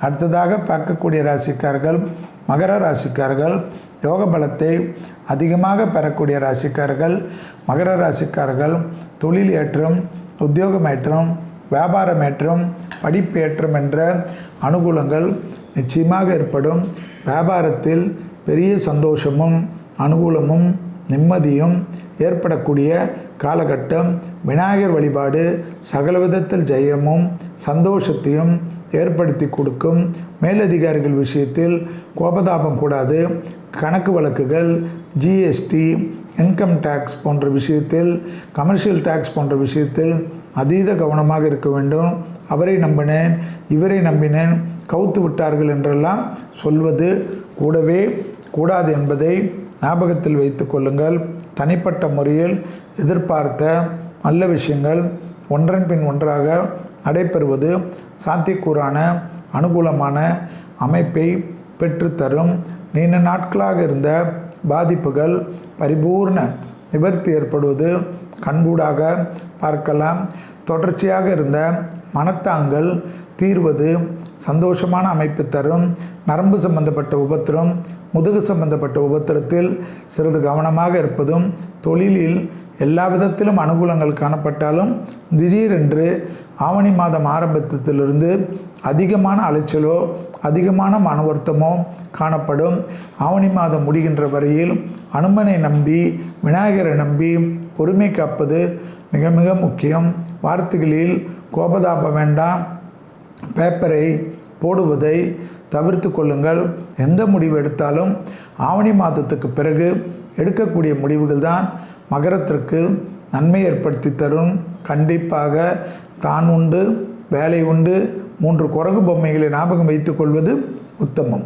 அடுத்ததாக பார்க்கக்கூடிய ராசிக்காரர்கள் மகர ராசிக்காரர்கள். யோக பலத்தை அதிகமாக பெறக்கூடிய ராசிக்காரர்கள் மகர ராசிக்காரர்கள். தொழில் ஏற்றம், உத்தியோகம் ஏற்றம், வியாபாரம் ஏற்றம், படிப்பு ஏற்றம் என்ற அனுகூலங்கள் நிச்சயமாக ஏற்படும். வியாபாரத்தில் பெரிய சந்தோஷமும் அனுகூலமும் நிம்மதியும் ஏற்படக்கூடிய காலகட்டம். விநாயகர் வழிபாடு சகல விதத்தில் ஜெயமும் சந்தோஷத்தையும் ஏற்படுத்தி கொடுக்கும். மேலதிகாரிகள் விஷயத்தில் கோபதாபம் கூடாது. கணக்கு வழக்குகள், ஜிஎஸ்டி, இன்கம் டேக்ஸ் போன்ற விஷயத்தில், கமர்ஷியல் டேக்ஸ் போன்ற விஷயத்தில் அதீத கவனமாக இருக்க வேண்டும். அவரை நம்பினேன், இவரை நம்பினேன், கவுத்து விட்டார்கள் என்றெல்லாம் சொல்வது கூடவே கூடாது என்பதை ஞாபகத்தில் வைத்து கொள்ளுங்கள். தனிப்பட்ட முறையில் எதிர்பார்த்த நல்ல விஷயங்கள் ஒன்றன் பின் ஒன்றாக நடைபெறுவது சாத்தியக்கூறான அனுகூலமான அமைப்பை பெற்றுத்தரும். நீண்ட நாட்களாக இருந்த பாதிப்புகள் பரிபூர்ண நிவர்த்தி ஏற்படுவது கண்கூடாக பார்க்கலாம். தொடர்ச்சியாக இருந்த மனத்தாங்கள் தீர்வது சந்தோஷமான அமைப்பு தரும். நரம்பு சம்பந்தப்பட்ட உபத்திரம், முதுகு சம்பந்தப்பட்ட உபத்திரத்தில் சிறிது கவனமாக இருப்பதும், தொழிலில் எல்லா விதத்திலும் அனுகூலங்கள் காணப்பட்டாலும் திடீரென்று ஆவணி மாதம் ஆரம்பத்திலிருந்து அதிகமான அலைச்சலோ அதிகமான மன வருத்தமோ காணப்படும். ஆவணி மாதம் முடிகின்ற வரையில் அனுமனை நம்பி, விநாயகரை நம்பி பொறுமை காப்பது மிக மிக முக்கியம். வார்த்தைகளில் கோபதாபம் வேண்டாம். பேப்பரை போடுவதை தவிர்த்து கொள்ளுங்கள். எந்த முடிவு எடுத்தாலும் ஆவணி மாதத்துக்கு பிறகு எடுக்கக்கூடிய முடிவுகள் தான் மகரத்திற்கு நன்மை ஏற்படுத்தி தரும். கண்டிப்பாக தான் உண்டு, வேலை உண்டு, 3 குரங்கு பொம்மைகளை ஞாபகம் வைத்துக் கொள்வது உத்தமம்.